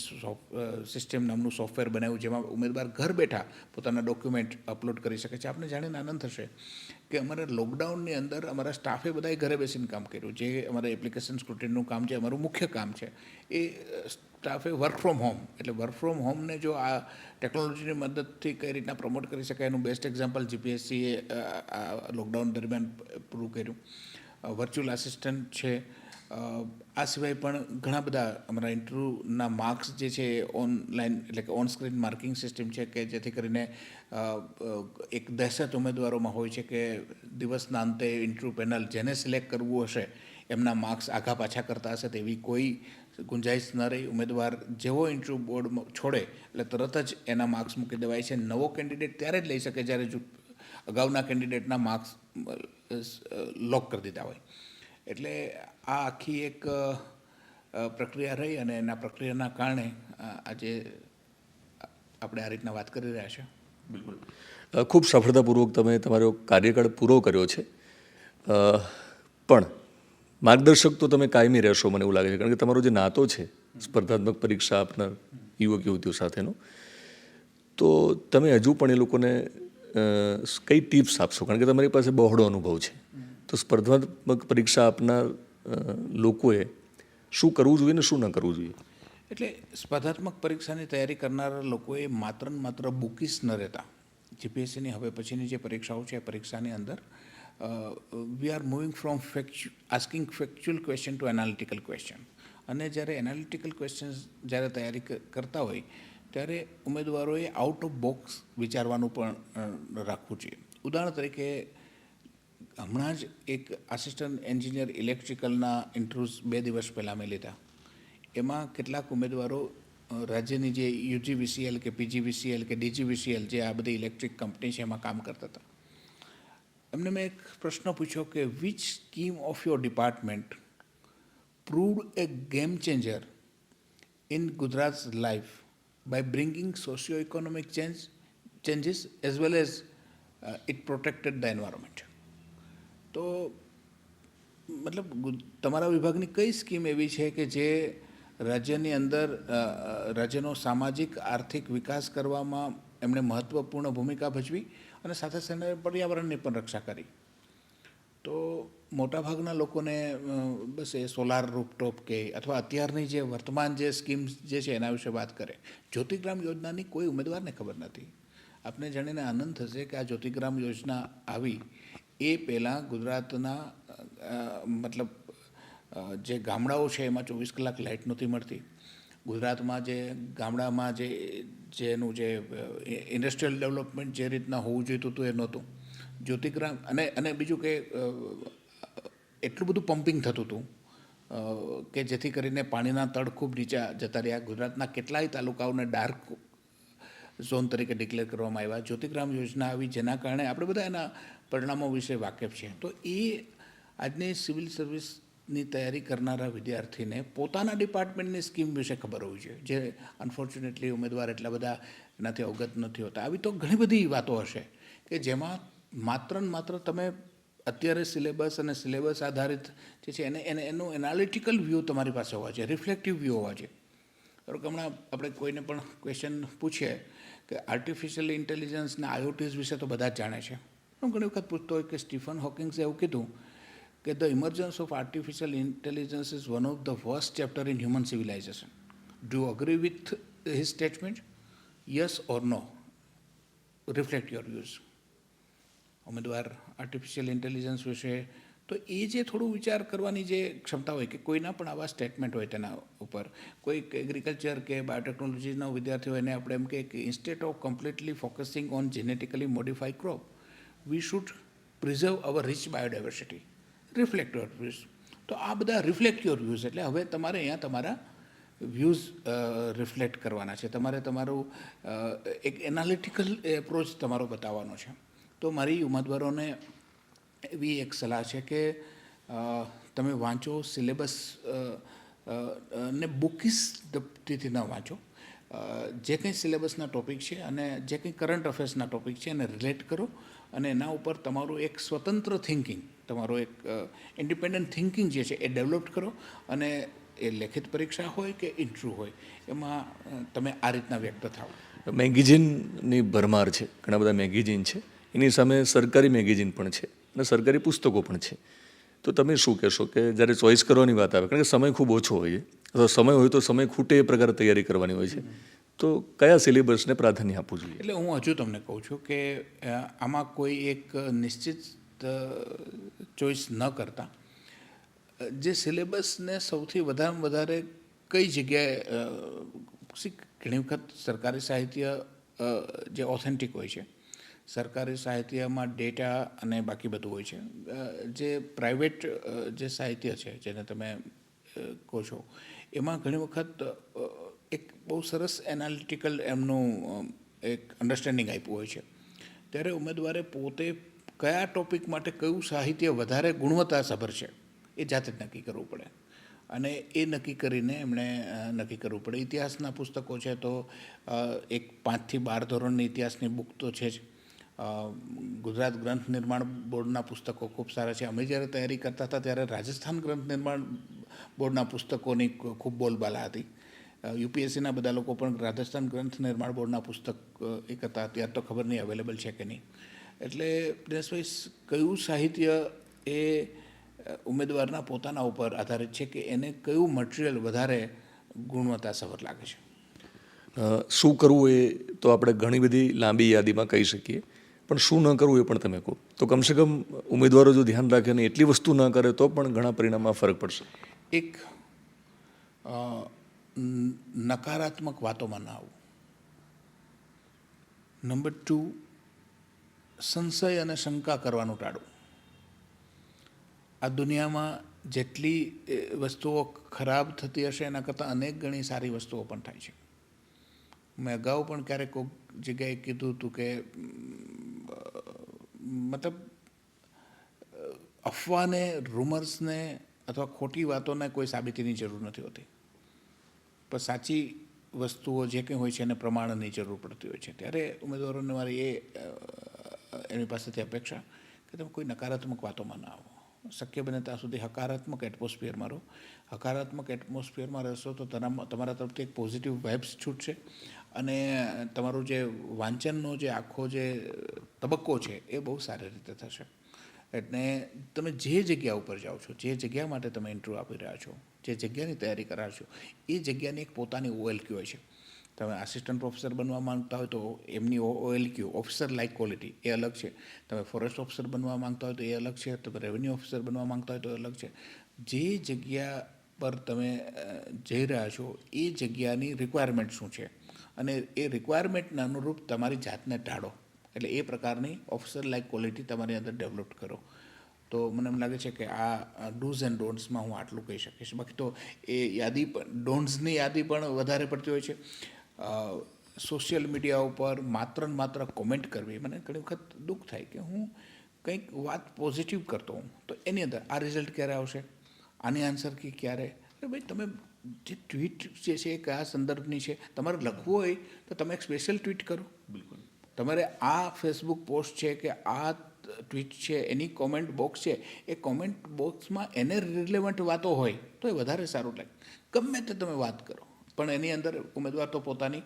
સિસ્ટમ નામનું સોફ્ટવેર બનાવ્યું, જેમાં ઉમેદવાર ઘર બેઠા પોતાના ડોક્યુમેન્ટ અપલોડ કરી શકે છે. આપને જાણીને આનંદ થશે કે અમારે લોકડાઉનની અંદર અમારા સ્ટાફે બધાએ ઘરે બેસીને કામ કર્યું. જે અમારે એપ્લિકેશન સ્ક્રુટિનનું કામ છે, અમારું મુખ્ય કામ છે, એ સ્ટાફે વર્ક ફ્રોમ હોમ, એટલે વર્ક ફ્રોમ હોમને જો આ ટેકનોલોજીની મદદથી કઈ રીતના પ્રમોટ કરી શકાય એનું બેસ્ટ એક્ઝામ્પલ જીપીએસસીએ આ લોકડાઉન દરમિયાન પૂરું કર્યું. વર્ચ્યુઅલ આસિસ્ટન્ટ છે. આ સિવાય પણ ઘણા બધા અમારા ઇન્ટરવ્યૂના માર્ક્સ જે છે એ ઓનલાઈન, એટલે કે ઓન સ્ક્રીન માર્કિંગ સિસ્ટમ છે કે જેથી કરીને એક દહેશત ઉમેદવારોમાં હોય છે કે દિવસના અંતે ઇન્ટરવ્યૂ પેનલ જેને સિલેક્ટ કરવું હશે એમના માર્ક્સ આઘા પાછા કરતા હશે, તેવી કોઈ ગુંજાઈશ ન રહી. ઉમેદવાર જેવો ઇન્ટરવ્યૂ બોર્ડ છોડે એટલે તરત જ એના માર્ક્સ મૂકી દેવાય છે. નવો કેન્ડિડેટ ત્યારે જ લઈ શકે જ્યારે અગાઉના કેન્ડિડેટના માર્ક્સ લોક કરી દીધા હોય. એટલે આ આખી એક પ્રક્રિયા રહી અને એના પ્રક્રિયાના કારણે આજે આપણે આ રીતના વાત કરી રહ્યા છીએ. બિલકુલ, ખૂબ સફળતાપૂર્વક તમે તમારો કાર્યકાળ પૂરો કર્યો છે. પણ માર્ગદર્શક તો તમે કાયમી રહેશો મને એવું લાગે છે, કારણ કે તમારો જે નાતો છે સ્પર્ધાત્મક પરીક્ષા આપનાર યુવક યુવતીઓ સાથેનો, તો તમે હજુ પણ એ લોકોને કઈ ટિપ્સ આપશો? કારણ કે તમારી પાસે બહોળો અનુભવ છે. તો સ્પર્ધાત્મક પરીક્ષા આપનાર લોકોએ શું કરવું જોઈએ ને શું ન કરવું જોઈએ? એટલે સ્પર્ધાત્મક પરીક્ષાની તૈયારી કરનારા લોકોએ માત્ર ને માત્ર બુકીસ ન રહેતા. જીપીએસસીની હવે પછીની જે પરીક્ષાઓ છે એ પરીક્ષાની અંદર we are moving from asking factual question to analytical question. અને જ્યારે એનાલિટિકલ ક્વેશ્ચન્સ જ્યારે તૈયારી કરતા હોય ત્યારે ઉમેદવારોએ આઉટ ઓફ બોક્સ વિચારવાનું પણ રાખવું જોઈએ. ઉદાહરણ તરીકે હમણાં જ એક આસિસ્ટન્ટ એન્જિનિયર ઇલેક્ટ્રિકલના ઇન્ટરવ્યૂઝ 2 દિવસ પહેલાં મેં લીધા. એમાં કેટલાક ઉમેદવારો રાજ્યની જે UGVCL કે PGVCL કે DGVCL જે આ બધી ઇલેક્ટ્રિક કંપની છે એમાં કામ કરતા હતા. એમને મેં એક પ્રશ્ન પૂછ્યો કે which scheme of your department proved a game changer in Gujarat's life by bringing socio-economic changes as well as it protected the environment. તો મતલબ તમારા વિભાગની કઈ સ્કીમ એવી છે કે જે રાજ્યની અંદર રાજ્યનો સામાજિક આર્થિક વિકાસ કરવામાં એમણે મહત્ત્વપૂર્ણ ભૂમિકા ભજવી અને સાથે સાથે પર્યાવરણની પણ રક્ષા કરી? તો મોટાભાગના લોકોને બસ એ સોલાર રૂફટોપ કે અથવા અત્યારની જે વર્તમાન જે સ્કીમ્સ જે છે એના વિશે વાત કરે. જ્યોતિગ્રામ યોજનાની કોઈ ઉમેદવારને ખબર નથી. આપને જાણીને આનંદ થશે કે આ જ્યોતિગ્રામ યોજના આવી એ પહેલાં ગુજરાતના મતલબ જે ગામડાઓ છે એમાં 24 કલાક લાઇટ નહોતી મળતી. ગુજરાતમાં જે ગામડામાં જેનું જે ઇન્ડસ્ટ્રીયલ ડેવલપમેન્ટ જે રીતના હોવું જોઈતું હતું એ નહોતું. જ્યોતિગ્રામ અને બીજું કે એટલું બધું પમ્પિંગ થતું હતું કે જેથી કરીને પાણીના તળ ખૂબ નીચા જતા રહ્યા. ગુજરાતના કેટલાય તાલુકાઓને ડાર્ક ઝોન તરીકે ડિક્લેર કરવામાં આવ્યા. જ્યોતિગ્રામ યોજના આવી જેના કારણે આપણે બધા એના પરિણામો વિશે વાકેફ છે. તો એ આજની સિવિલ સર્વિસની તૈયારી કરનારા વિદ્યાર્થીને પોતાના ડિપાર્ટમેન્ટની સ્કીમ વિશે ખબર હોવી જોઈએ, જે અનફોર્ચ્યુનેટલી ઉમેદવાર એટલા બધા એનાથી અવગત નથી હોતા. આવી તો ઘણી બધી વાતો હશે કે જેમાં માત્ર ને માત્ર તમે અત્યારે સિલેબસ અને સિલેબસ આધારિત જે છે એનું એનાલિટિકલ વ્યૂ તમારી પાસે હોવા જોઈએ, રિફ્લેક્ટિવ વ્યૂ હોવા જોઈએ. હમણાં આપણે કોઈને પણ ક્વેશ્ચન પૂછીએ કે આર્ટિફિશિયલ ઇન્ટેલિજન્સના આઈઓટીઝ વિશે તો બધા જ જાણે છે. હું ઘણી વખત પૂછતો હોય કે સ્ટીફન હોકિંગ્સે એવું કીધું કે the emergence of artificial intelligence is one of the worst chapter in human civilization. Do you agree with his statement? Yes or no? Reflect your views. ઉમેદવાર આર્ટિફિશિયલ ઇન્ટેલિજન્સ વિશે તો એ જે થોડું વિચાર કરવાની જે ક્ષમતા હોય કે કોઈના પણ આવા સ્ટેટમેન્ટ હોય તેના ઉપર, કોઈ એગ્રીકલ્ચર કે બાયોટેકનોલોજીના વિદ્યાર્થી હોય એને આપણે એમ કે instead of completely focusing on genetically modified crop we should preserve our rich biodiversity. Reflect your views. તો આ બધા રિફ્લેક્ટ યોર વ્યૂઝ એટલે હવે તમારે અહીંયા તમારા વ્યૂઝ રિફ્લેક્ટ કરવાના છે. તમારે તમારું એક એનાલિટિકલ એપ્રોચ તમારો બતાવવાનો છે. તો મારી ઉમેદવારોને એવી એક સલાહ છે કે તમે વાંચો, સિલેબસ ને બુકિસ દૃષ્ટિથી ન વાંચો. જે કંઈ સિલેબસના ટૉપિક છે અને જે કંઈ કરંટ અફેર્સના ટૉપિક છે એને રિલેટ કરો અને એના ઉપર તમારું એક સ્વતંત્ર થિંકિંગ, તમારો એક ઇન્ડિપેન્ડન્ટ થિંકિંગ જે છે એ ડેવલપ કરો અને એ લેખિત પરીક્ષા હોય કે ઇન્ટરવ્યૂ હોય એમાં તમે આ રીતના વ્યક્ત થાઓ. મેગેઝિનની ભરમાર છે, ઘણા બધા મેગેઝિન છે, એની સામે સરકારી મેગેઝિન પણ છે અને સરકારી પુસ્તકો પણ છે. તો તમે શું કહેશો કે જ્યારે ચોઈસ કરવાની વાત આવે, કારણ કે સમય ખૂબ ઓછો હોય છે, અથવા સમય હોય તો સમય ખૂટે એ પ્રકારે તૈયારી કરવાની હોય છે, તો કયા સિલેબસને પ્રાધાન્ય આપવું જોઈએ? એટલે હું હજુ તમને કહું છું કે આમાં કોઈ એક નિશ્ચિત ચોઈસ ન કરતા જે સિલેબસને સૌથી વધારે કઈ જગ્યાએ ઘણી વખત સરકારી સાહિત્ય જે ઓથેન્ટિક હોય છે, સરકારી સાહિત્યમાં ડેટા અને બાકી બધું હોય છે. જે પ્રાઇવેટ જે સાહિત્ય છે જેને તમે કહો છો એમાં ઘણી વખત એક બહુ સરસ એનાલિટિકલ એમનું એક અન્ડરસ્ટેન્ડિંગ આપ્યું હોય છે. ત્યારે ઉમેદવારે પોતે કયા ટૉપિક માટે કયું સાહિત્ય વધારે ગુણવત્તાસભર છે એ જાતે જ નક્કી કરવું પડે અને એ નક્કી કરીને એમણે નક્કી કરવું પડે. ઇતિહાસના પુસ્તકો છે તો એક 5 થી 12 ધોરણની ઇતિહાસની બુક તો છે જ. ગુજરાત ગ્રંથ નિર્માણ બોર્ડના પુસ્તકો ખૂબ સારા છે. અમે જ્યારે તૈયારી કરતા હતા ત્યારે રાજસ્થાન ગ્રંથ નિર્માણ બોર્ડના પુસ્તકોની ખૂબ બોલબાલા હતી. યુપીએસસીના બધા લોકો પણ રાજસ્થાન ગ્રંથ નિર્માણ બોર્ડના પુસ્તક એક હતા. અત્યારે તો ખબર નહીં અવેલેબલ છે કે નહીં. એટલે દિનેશભાઈ, કયું સાહિત્ય એ ઉમેદવારના પોતાના ઉપર આધારિત છે કે એને કયું મટીરિયલ વધારે ગુણવત્તાસભર લાગે છે. શું કરવું એ તો આપણે ઘણી બધી લાંબી યાદીમાં કહી શકીએ, પણ શું ન કરવું એ પણ તમે કહો તો કમસે કમ ઉમેદવારો જો ધ્યાન રાખે અને એટલી વસ્તુ ન કરે તો પણ ઘણા પરિણામમાં ફરક પડશે. એક નકારાત્મક વાતોમાં ના આવવું. નંબર 2, સંશય અને શંકા કરવાનું ટાળવું. આ દુનિયામાં જેટલી વસ્તુઓ ખરાબ થતી હશે એના કરતાં અનેક ગણી સારી વસ્તુઓ પણ થાય છે. મેં અગાઉ પણ ક્યારેક કોઈક જગ્યાએ કીધું હતું કે મતલબ અફવાને, રૂમર્સને અથવા ખોટી વાતોને કોઈ સાબિતીની જરૂર નથી હોતી, પણ સાચી વસ્તુઓ જે કંઈ હોય છે એને પ્રમાણની જરૂર પડતી હોય છે. ત્યારે ઉમેદવારોને મારી એની પાસેથી અપેક્ષા કે તમે કોઈ નકારાત્મક વાતોમાં ના આવો. શક્ય બને ત્યાં સુધી હકારાત્મક એટમોસ્ફિયરમાં રહો. હકારાત્મક એટમોસ્ફિયરમાં રહેશો તો તમારા તરફથી એક પોઝિટિવ વાઇબ્સ છૂટશે અને તમારું જે વાંચનનો જે આખો જે તબક્કો છે એ બહુ સારી રીતે થશે. એટલે તમે જે જગ્યા ઉપર જાઓ છો, જે જગ્યા માટે તમે ઇન્ટરવ્યૂ આપી રહ્યા છો, જે જગ્યાની તૈયારી કરાવો છો, એ જગ્યાની એક પોતાની OLQ હોય છે. તમે આસિસ્ટન્ટ પ્રોફેસર બનવા માંગતા હોય તો એમની OLQ ઓફિસર લાઇક ક્વોલિટી એ અલગ છે. તમે ફોરેસ્ટ ઓફિસર બનવા માંગતા હોય તો એ અલગ છે. તમે રેવન્યુ ઓફિસર બનવા માંગતા હોય તો એ અલગ છે. જે જગ્યા પર તમે જઈ રહ્યા છો એ જગ્યાની રિક્વાયરમેન્ટ શું છે અને એ રિક્વાયરમેન્ટને અનુરૂપ તમારી જાતને ઢાળો. એટલે એ પ્રકારની ઓફિસર લાઇક ક્વોલિટી તમારી અંદર ડેવલપ કરો. તો મને એમ લાગે છે કે આ ડૂઝ એન્ડ ડોન્ટ્સમાં હું આટલું કહી શકીશ. બાકી તો એ યાદી પણ ડોન્ટ્સની યાદી પણ વધારે પડતી હોય છે. સોશિયલ મીડિયા ઉપર માત્ર ને માત્ર કોમેન્ટ કરવી, મને ઘણી વખત દુઃખ થાય કે હું કંઈક વાત પોઝિટિવ કરતો હોઉં તો એની અંદર આ રિઝલ્ટ ક્યારે આવશે, આની આન્સર કી ક્યારે. અરે ભાઈ, તમે જે ટ્વીટ જે છે એ કયા સંદર્ભની છે, તમારે લખવું હોય તો તમે એક સ્પેશિયલ ટ્વીટ કરો. બિલકુલ. તમારે આ ફેસબુક પોસ્ટ છે કે આ ટ્વીટ છે એની કોમેન્ટ બોક્સ છે, એ કોમેન્ટ બોક્સમાં એને રિલેવન્ટ વાતો હોય તો એ વધારે સારું લાગે. ગમે તે તમે વાત કરો, પણ એની અંદર ઉમેદવાર તો પોતાની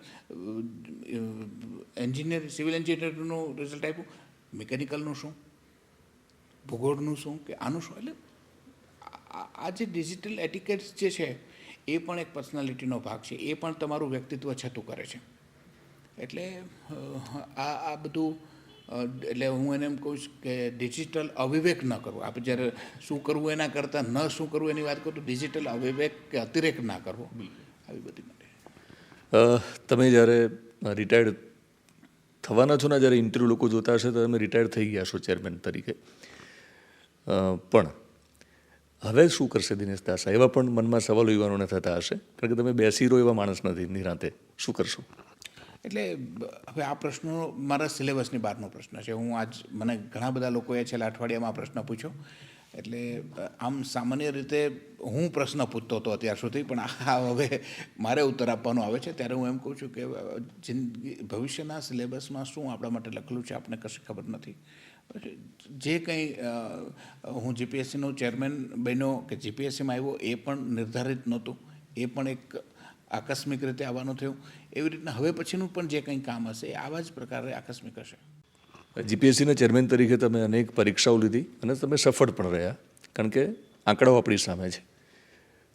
સિવિલ એન્જિનિયરનું રિઝલ્ટ આપ્યું, મિકેનિકલનું શું, ભૂગોળનું શું કે આનું શું. એટલે આ જે ડિજિટલ એટિકેટ્સ જે છે એ પણ એક પર્સનાલિટીનો ભાગ છે, એ પણ તમારું વ્યક્તિત્વ છતું કરે છે. એટલે આ બધું એટલે હું એને એમ કહું છું કે ડિજિટલ અવિવેક ન કરવો. આપણે જ્યારે શું કરવું એના કરતાં ન શું કરવું એની વાત કરું તો ડિજિટલ અવિવેક કે અતિરેક ના કરવો, આવી બધી માટે. તમે જ્યારે રિટાયર્ડ થવાના છો ને, જ્યારે ઇન્ટરવ્યૂ લોકો જોતા હશે તો તમે રિટાયર્ડ થઈ ગયા છો ચેરમેન તરીકે, પણ હવે શું કરશે દિનેશ દાસા? એવા પણ મનમાં સવાલો યુવાનોને થતા હશે, કારણ કે તમે બેસી રહો એવા માણસ નથી નિરાંતે. શું કરશો? એટલે હવે આ પ્રશ્નો મારા સિલેબસની બહારનો પ્રશ્ન છે. મને ઘણા બધા લોકોએ છેલ્લા અઠવાડિયામાં આ પ્રશ્ન પૂછ્યો. એટલે આમ સામાન્ય રીતે હું પ્રશ્ન પૂછતો હતો અત્યાર સુધી, પણ હવે મારે ઉત્તર આપવાનો આવે છે ત્યારે હું એમ કહું છું કે ભવિષ્યના સિલેબસમાં શું આપણા માટે લખેલું છે આપણને કશી ખબર નથી. જે કંઈ હું જીપીએસસીનો ચેરમેન બન્યો કે જીપીએસસીમાં આવ્યો એ પણ નિર્ધારિત નહોતું, એ પણ એક આકસ્મિક રીતે આવવાનું થયું. એવી રીતના હવે પછીનું પણ જે કંઈ કામ હશે એ આવા જ પ્રકારે આકસ્મિક હશે. જીપીએસસીના ચેરમેન તરીકે તમે અનેક પરીક્ષાઓ લીધી અને તમે સફળ પણ રહ્યા, કારણ કે આંકડાઓ આપણી સામે છે.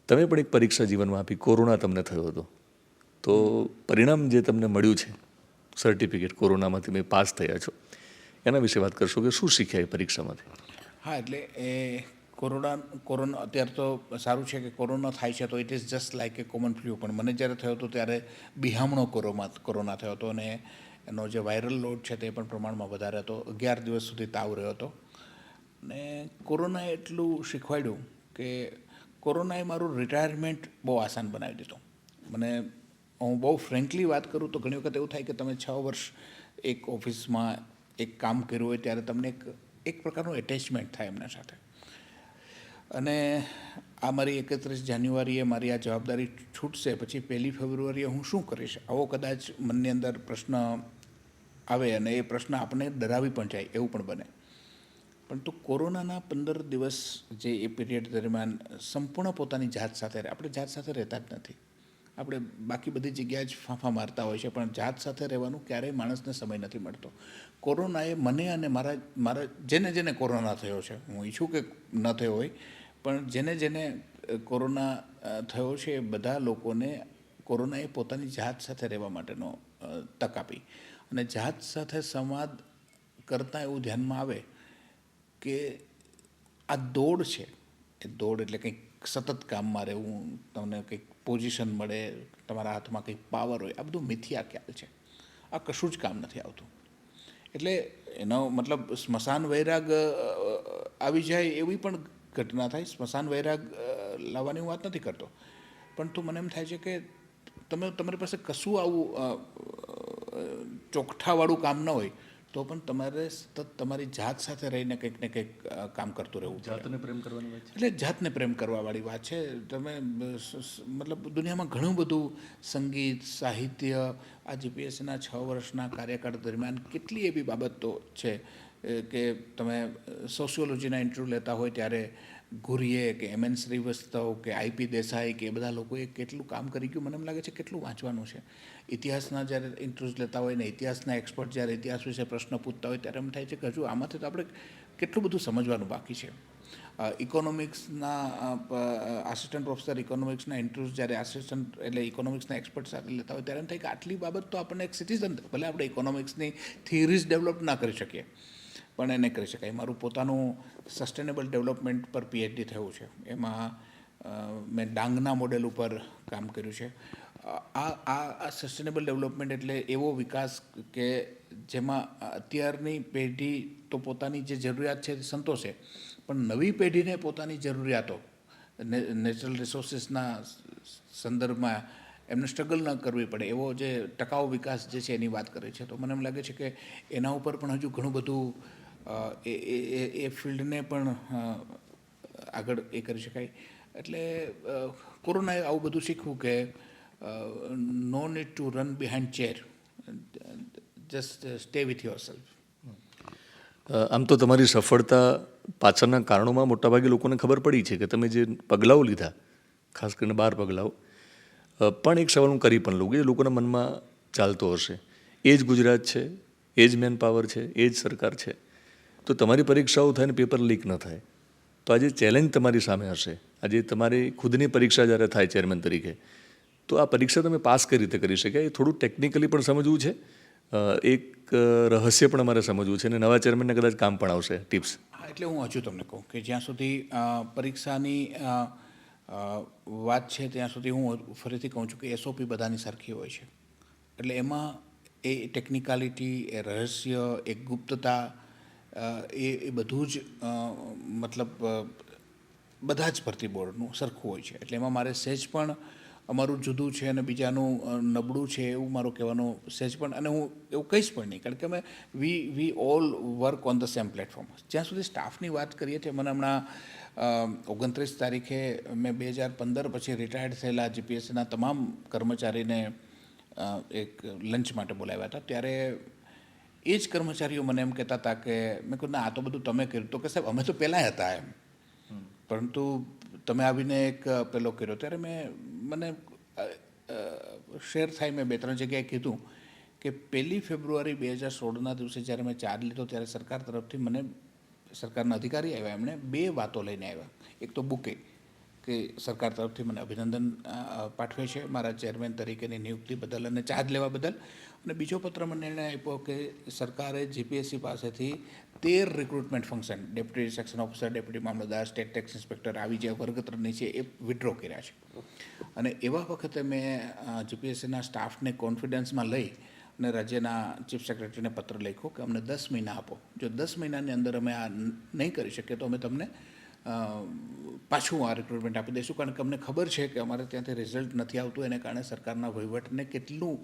તમે પણ એક પરીક્ષા જીવનમાં આપી, કોરોના તમને થયો હતો, તો પરિણામ જે તમને મળ્યું છે સર્ટિફિકેટ, કોરોનામાંથી તમે પાસ થયા છો, એના વિશે વાત કરશો કે શું શીખ્યા એ પરીક્ષામાંથી? હા, એટલે એ કોરોના અત્યારે તો સારું છે કે કોરોના થાય છે તો it is just like A common flu. પણ મને જ્યારે થયો હતો ત્યારે બિહામણો કોરોના થયો હતો અને એનો જે વાયરલ લોડ છે તે પણ પ્રમાણમાં વધારે હતો. 11 દિવસ સુધી તાવ રહ્યો હતો. ને કોરોનાએ એટલું શીખવાડ્યું કે કોરોનાએ મારું રિટાયરમેન્ટ બહુ આસાન બનાવી દીધું. હું બહુ ફ્રેન્કલી વાત કરું તો ઘણી વખત એવું થાય કે તમે 6 વર્ષ એક ઓફિસમાં એક કામ કર્યું હોય ત્યારે તમને એક પ્રકારનું એટેચમેન્ટ થાય એમના સાથે. અને આ મારી 31 જાન્યુઆરીએ મારી આ જવાબદારી છૂટશે પછી 1 ફેબ્રુઆરીએ હું શું કરીશ, આવો કદાચ મનની અંદર પ્રશ્ન આવે અને એ પ્રશ્ન આપણને ડરાવી પણ જાય એવું પણ બને. પરંતુ કોરોનાના 15 દિવસ જે એ પીરિયડ દરમિયાન સંપૂર્ણ પોતાની જાત સાથે આપણે જાત સાથે રહેતા જ નથી. આપણે બાકી બધી જગ્યાએ જ ફાંફા મારતા હોય છે, પણ જાત સાથે રહેવાનું ક્યારેય માણસને સમય નથી મળતો. કોરોનાએ મને અને મારા જેને કોરોના થયો છે, હું ઈચ્છું કે ન થયો હોય, પણ જેને કોરોના થયો છે એ બધા લોકોને કોરોનાએ પોતાની જાત સાથે રહેવા માટેનો તક આપી. અને જાત સાથે સંવાદ કરતાં એવું ધ્યાનમાં આવે કે આ દોડ છે, એ દોડ એટલે કંઈક સતત કામમાં રહેવું, તમને કંઈક પોઝિશન મળે, તમારા હાથમાં કંઈક પાવર હોય, આ બધું મિથ્યા ખ્યાલ છે. આ કશું જ કામ નથી આવતું. એટલે એનો મતલબ સ્મશાન વૈરાગ આવી જાય એવી પણ ઘટના થાય. સ્મશાન વૈરાગ લાવવાની હું વાત નથી કરતો, પરંતુ મને એમ થાય છે કે તમારી પાસે કશું આવું ચોકઠાવાળું કામ ન હોય તો પણ તમારે સતત તમારી જાત સાથે રહીને કંઈક ને કંઈક કામ કરતું રહેવું. જાતને પ્રેમ કરવાની વાત છે. એટલે જાતને પ્રેમ કરવાવાળી વાત છે. તમે મતલબ દુનિયામાં ઘણું બધું સંગીત, સાહિત્ય, આ જીપીએસસીના 6 વર્ષના કાર્યકાળ દરમિયાન કેટલી એવી બાબતો છે કે તમે સોશિયોલોજીના ઇન્ટરવ્યૂ લેતા હોય ત્યારે ઘુરીએ કે MN શ્રીવાસ્તવ કે IP દેસાઈ કે એ બધા લોકોએ કેટલું કામ કરી ગયું મને એમ લાગે છે કેટલું વાંચવાનું છે. ઇતિહાસના જ્યારે ઇન્ટરવ્યૂઝ લેતા હોય ને ઇતિહાસના એક્સપર્ટ જ્યારે ઇતિહાસ વિશે પ્રશ્ન પૂછતા હોય ત્યારે એમ થાય છે કે હજુ આમાંથી તો આપણે કેટલું બધું સમજવાનું બાકી છે. ઇકોનોમિક્સના આસિસ્ટન્ટ પ્રોફેસર ઇકોનોમિક્સના ઇન્ટરવ્યૂઝ જ્યારે આસિસ્ટન્ટ એટલે ઇકોનોમિક્સના એક્સપર્ટ સાથે લેતા હોય ત્યારે એમ થાય કે આટલી બાબત તો આપણને એક સિટીઝન, ભલે આપણે ઇકોનોમિક્સની થિયરીઝ ડેવલપ ના કરી શકીએ પણ એને કરી શકાય. મારું પોતાનું સસ્ટેનેબલ ડેવલપમેન્ટ પર પીએચડી થયું છે. એમાં મેં ડાંગના મોડેલ ઉપર કામ કર્યું છે. આ સસ્ટેનેબલ ડેવલપમેન્ટ એટલે એવો વિકાસ કે જેમાં અત્યારની પેઢી તો પોતાની જે જરૂરિયાત છે તે સંતોષે, પણ નવી પેઢીને પોતાની જરૂરિયાતો નેચરલ રિસોર્સિસના સંદર્ભમાં એમને સ્ટ્રગલ ન કરવી પડે એવો જે ટકાઉ વિકાસ જે છે એની વાત કરે છે. તો મને એમ લાગે છે કે એના ઉપર પણ હજુ ઘણું બધું એ ફિલ્ડને પણ આગળ એ કરી શકાય. એટલે કોરોનાએ આવું બધું શીખવું કે no need to run behind chair, just stay with yourself. આમ તો તમારી સફળતા પાછળના કારણોમાં મોટાભાગે લોકોને ખબર પડી છે કે તમે જે પગલાઓ લીધા, ખાસ કરીને 12 પગલાઓ, પણ એક સવાલ હું કરી પણ લઉં કે લોકોના મનમાં ચાલતો હશે, એ જ ગુજરાત છે, એ જ મેન પાવર છે, એ જ સરકાર છે, તો તમારી પરીક્ષાઓ થાય ને પેપર લીક ન થાય, તો આજે ચેલેન્જ તમારી સામે હશે. આજે તમારી ખુદની પરીક્ષા જ્યારે થાય ચેરમેન તરીકે, તો આ પરીક્ષા તમે પાસ કઈ રીતે કરી શકાય એ થોડું ટેકનિકલી પણ સમજવું છે, એક રહસ્ય પણ અમારે સમજવું છે, અને નવા ચેરમેનને કદાચ કામ પણ આવશે ટિપ્સ. હા, એટલે હું હજુ તમને કહું કે જ્યાં સુધી પરીક્ષાની વાત છે ત્યાં સુધી હું ફરીથી કહું છું કે એસઓપી બધાની સરખી હોય છે. એટલે એમાં એ ટેકનિકાલિટી, એ રહસ્ય, એ ગુપ્તતા, એ બધું જ મતલબ બધા જ ભરતી બોર્ડનું સરખું હોય છે. એટલે એમાં મારે સહેજ પણ અમારું જુદું છે અને બીજાનું નબળું છે એવું મારું કહેવાનું સહેજ પણ, અને હું એવું કહીશ પણ નહીં, કારણ કે અમે we all work on the same platform. જ્યાં સુધી સ્ટાફની વાત કરીએ છીએ, મને હમણાં 29 તારીખે મેં 2015 પછી રિટાયર્ડ થયેલા જીપીએસસીના તમામ કર્મચારીને એક લંચ માટે બોલાવ્યા હતા. ત્યારે એ જ કર્મચારીઓ મને એમ કહેતા હતા કે મેં કહ્યું ના, આ તો બધું તમે કર્યું. તો કે સાહેબ અમે તો પહેલાં હતા એમ, પરંતુ તમે આવીને એક પેલો કર્યો. ત્યારે મને શેર થાય, મેં 2-3 જગ્યાએ કીધું કે 1 ફેબ્રુઆરી 2016ના દિવસે જ્યારે મેં ચાર્જ લીધો ત્યારે સરકાર તરફથી મને, સરકારના અધિકારી આવ્યા, એમણે 2 વાતો લઈને આવ્યા. એક તો બુકે કે સરકાર તરફથી મને અભિનંદન પાઠવે છે મારા ચેરમેન તરીકેની નિયુક્તિ બદલ અને ચાર્જ લેવા બદલ. અને બીજો પત્ર મને એણે આપ્યો કે સરકારે જીપીએસસી પાસેથી 13 recruitment function, deputy section officer, deputy મામલતદાર, સ્ટેટ ટેક્સ ઇન્સ્પેક્ટર, આવી જે વર્ગત્રની છે એ વિડ્રો કર્યા છે. અને એવા વખતે મેં જીપીએસસીના સ્ટાફને કોન્ફિડન્સમાં લઈ અને રાજ્યના ચીફ સેક્રેટરીને પત્ર લખ્યો કે અમને 10 મહિના આપો. જો 10 મહિનાની અંદર અમે આ નહીં કરી શકીએ તો અમે તમને પાછું આ રિક્રુટમેન્ટ આપી દઈશું, કારણ કે અમને ખબર છે કે અમારે ત્યાંથી રિઝલ્ટ નથી આવતું, એને કારણે સરકારના વહીવટને કેટલું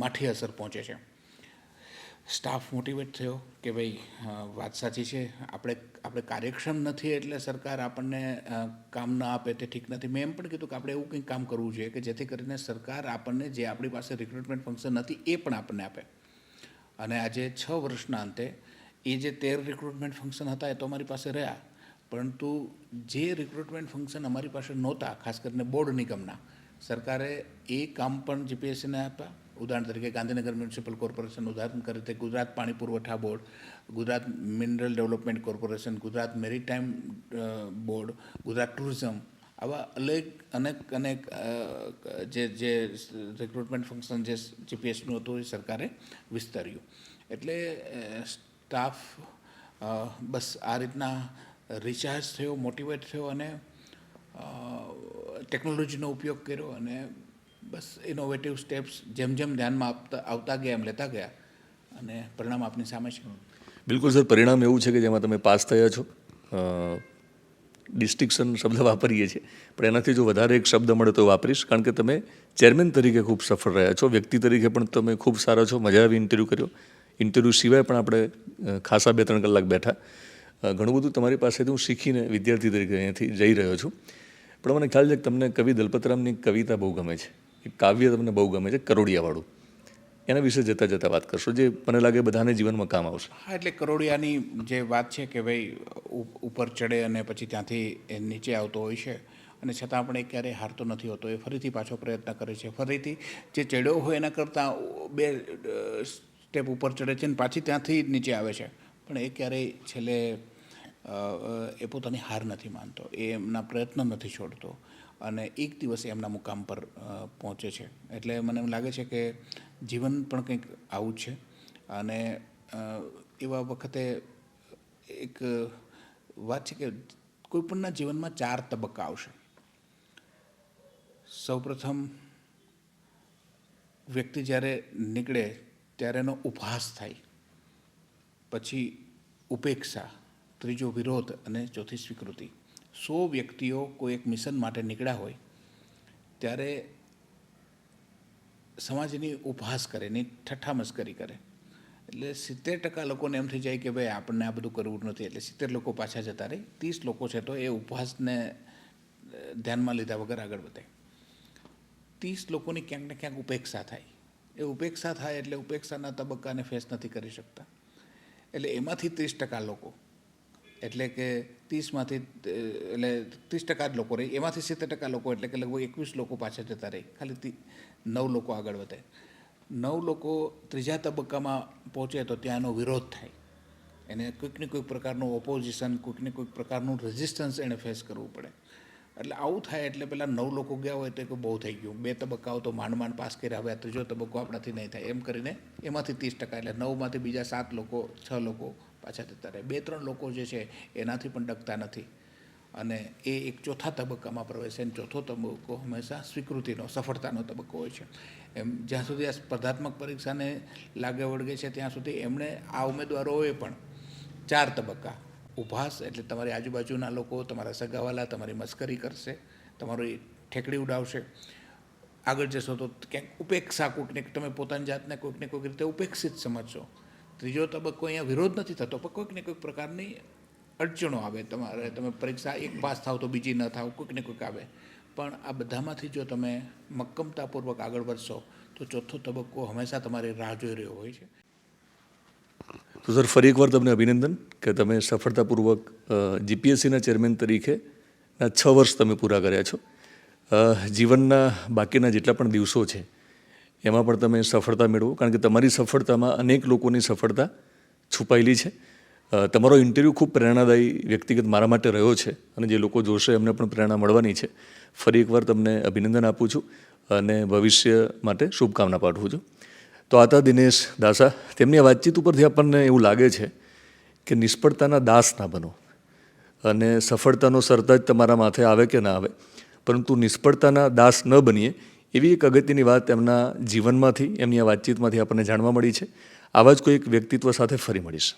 માઠી અસર પહોંચે છે. સ્ટાફ મોટિવેટ થયો કે ભાઈ વાત સાચી છે, આપણે કાર્યક્ષમ નથી એટલે સરકાર આપણને કામ ના આપે તે ઠીક નથી. મેં એમ પણ કીધું કે આપણે એવું કંઈક કામ કરવું જોઈએ કે જેથી કરીને સરકાર આપણને જે આપણી પાસે રિક્રુટમેન્ટ ફંક્શન નથી એ પણ આપણને આપે. અને આજે 6 વર્ષના અંતે એ જે 13 રિક્રુટમેન્ટ ફંક્શન હતા એ તો અમારી પાસે રહ્યા, પરંતુ જે રિક્રુટમેન્ટ ફંક્શન અમારી પાસે નહોતા, ખાસ કરીને બોર્ડ નિગમના, સરકારે એ કામ પણ જીપીએસસીને આપ્યા. ઉદાહરણ તરીકે ગાંધીનગર મ્યુનિસિપલ કોર્પોરેશન, ઉદાહરણ તરીકે ગુજરાત પાણી પુરવઠા board, Gujarat mineral development corporation, Gujarat maritime board, Gujarat tourism, આવા અનેક જે રિક્રુટમેન્ટ ફંક્શન જે જીપીએસનું હતું એ સરકારે વિસ્તાર્યું. એટલે સ્ટાફ બસ આ રીતના રિચાર્જ થયો, મોટિવેટ થયો અને ટેકનોલોજીનો ઉપયોગ કર્યો અને બસ ઇનોવેટિવ સ્ટેપ્સ જેમ ધ્યાનમાં આવતા ગયા એમ લેતા ગયા અને પરિણામ આપની સામે છે. બિલકુલ સર, પરિણામ એવું છે કે જેમાં તમે પાસ થયા છો. ડિસ્ટિંક્શન શબ્દ વાપરીએ છીએ, પણ એનાથી જો વધારે એક શબ્દ મળે તો વાપરીશ, કારણ કે તમે ચેરમેન તરીકે ખૂબ સફળ રહ્યા છો, વ્યક્તિ તરીકે પણ તમે ખૂબ સારા છો. મજા આવી ઇન્ટરવ્યૂ કર્યો. ઇન્ટરવ્યૂ સિવાય પણ આપણે ખાસા 2-3 કલાક બેઠા. ઘણું બધું તમારી પાસેથી હું શીખીને વિદ્યાર્થી તરીકે અહીંયાથી જઈ રહ્યો છું. પણ મને ખ્યાલ છે કે તમને કવિ દલપતરામની કવિતા બહુ ગમે છે, એક કાવ્ય તમને બહુ ગમે છે, કરોડિયાવાળું. એના વિશે જતાં વાત કરશો, જે મને લાગે બધાને જીવનમાં કામ આવશે. હા, એટલે કરોડિયાની જે વાત છે કે ભાઈ ઉપર ચડે અને પછી ત્યાંથી એ નીચે આવતો હોય છે અને છતાં પણ એ ક્યારેય હારતો નથી હોતો. એ ફરીથી પાછો પ્રયત્ન કરે છે, ફરીથી જે ચડ્યો હોય એના કરતાં 2 સ્ટેપ ઉપર ચડે છે અને પાછી ત્યાંથી નીચે આવે છે. પણ એ ક્યારેય છેલ્લે એ પોતાની હાર નથી માનતો, એ એમના પ્રયત્ન નથી છોડતો અને એક દિવસ એમના મુકામ પર પહોંચે છે. એટલે મને એમ લાગે છે કે જીવન પણ કંઈક આવું જ છે. અને એવા વખતે એક વાત છે કે કોઈપણના જીવનમાં 4 તબક્કા આવશે. સૌપ્રથમ વ્યક્તિ જ્યારે નીકળે ત્યારે એનો ઉપહાસ થાય, પછી ઉપેક્ષા, ત્રીજો વિરોધ અને ચોથી સ્વીકૃતિ. 100 વ્યક્તિઓ કોઈ એક મિશન માટે નીકળ્યા હોય ત્યારે સમાજની ઉપહાસ કરે, એની ઠઠ્ઠામસ્કરી કરે. એટલે 70% લોકોને એમ થઈ જાય કે ભાઈ આપણને આ બધું કરવું નથી, એટલે 70 લોકો પાછા જતા રહે. 30 લોકો છે તો એ ઉપહાસને ધ્યાનમાં લીધા વગર આગળ વધે. 30 લોકોની ક્યાંક ને ક્યાંક ઉપેક્ષા થાય. એ ઉપેક્ષા થાય એટલે ઉપેક્ષાના તબક્કાને ફેસ નથી કરી શકતા. એટલે એમાંથી 30% લોકો, એટલે કે 30માંથી એટલે 30% જ લોકો રહે, એમાંથી 70% લોકો, એટલે કે લગભગ 21 લોકો પાછા જતા રહે, ખાલી 9 લોકો આગળ વધે. 9 લોકો ત્રીજા તબક્કામાં પહોંચે તો ત્યાં એનો વિરોધ થાય, એને કોઈકને કોઈક પ્રકારનું ઓપોઝિશન, કોઈકને કોઈક પ્રકારનું રેઝિસ્ટન્સ એને ફેસ કરવું પડે. એટલે આવું થાય એટલે પેલા 9 લોકો ગયા હોય તો બહુ થઈ ગયું, 2 તબક્કાઓ તો માંડ પાસ કર્યા, હવે આ ત્રીજો તબક્કો આપણાથી નહીં થાય, એમ કરીને એમાંથી 30%, એટલે 9માંથી બીજા 7 લોકો, 6 લોકો પાછા જતા રહે. 2-3 લોકો જે છે એનાથી પણ ડગતા નથી અને એ એક ચોથા તબક્કામાં પ્રવેશે. અને ચોથો તબક્કો હંમેશા સ્વીકૃતિનો, સફળતાનો તબક્કો હોય છે. એમ જ્યાં સુધી આ સ્પર્ધાત્મક પરીક્ષાને લાગે વળગે છે ત્યાં સુધી એમણે આ ઉમેદવારોએ પણ 4 તબક્કા, ઉપહાસ એટલે તમારી આજુબાજુના લોકો, તમારા સગાવાલા તમારી મસ્કરી કરશે, તમારી ઠેકડી ઉડાવશે. આગળ જશો તો ક્યાંક ઉપેક્ષા, કોઈકને તમે પોતાની જાતને કોઈકને કોઈક રીતે ઉપેક્ષિત સમજશો. ત્રીજો તબક્કો અહીંયા વિરોધ નથી થતો, પણ કોઈકને કોઈક પ્રકારની અડચણો આવે. તમે પરીક્ષા એક પાસ થાવ તો બીજી ન થાવ, કોઈકને કોઈક આવે. પણ આ બધામાંથી જો તમે મક્કમતાપૂર્વક આગળ વધશો તો ચોથો તબક્કો હંમેશા તમારી રાહ જોઈ રહ્યો હોય છે. તો સર, ફરી એકવાર તમને અભિનંદન કે તમે સફળતાપૂર્વક જીપીએસસીના ચેરમેન તરીકેના 6 વર્ષ તમે પૂરા કર્યા છો. જીવનના બાકીના જેટલા પણ દિવસો છે એમાં પણ તમે સફળતા મેળવો, કારણ કે તમારી સફળતામાં અનેક લોકોની સફળતા છુપાયેલી છે. તમારો ઇન્ટરવ્યૂ ખૂબ પ્રેરણાદાયી વ્યક્તિગત મારા માટે રહ્યો છે અને જે લોકો જોશે એમને પણ પ્રેરણા મળવાની છે. ફરી એકવાર તમને અભિનંદન આપું છું અને ભવિષ્ય માટે શુભકામના પાઠવું છું. તો આ હતા દિનેશ દાસા. તેમની આ વાતચીત ઉપરથી આપણને એવું લાગે છે કે નિષ્ફળતાના દાસ ના બનો અને સફળતાનો સરતાજ તમારા માથે આવે કે ના આવે, પરંતુ નિષ્ફળતાના દાસ ન બનીએ, એવી એક અગત્યની વાત એમના જીવનમાંથી, એમની આ વાતચીતમાંથી આપણને જાણવા મળી છે. આવા જ કોઈ એક વ્યક્તિત્વ સાથે ફરી મળીશ.